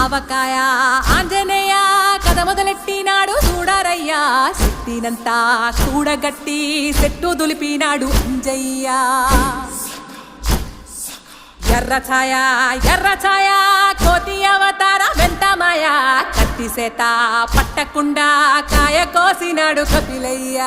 ఆవకాయ ఆంజనేయ కథ మొదలెట్టినాడు చూడారయ్యా శక్తినంతా చూడగట్టి చెట్టు దులిపినాడు అంజయ్య ఎర్ర ఛాయ కోతి అవతార వెంటమాయ కత్తి సేత పట్టకుండా కాయ కోసినాడు కపిలయ్య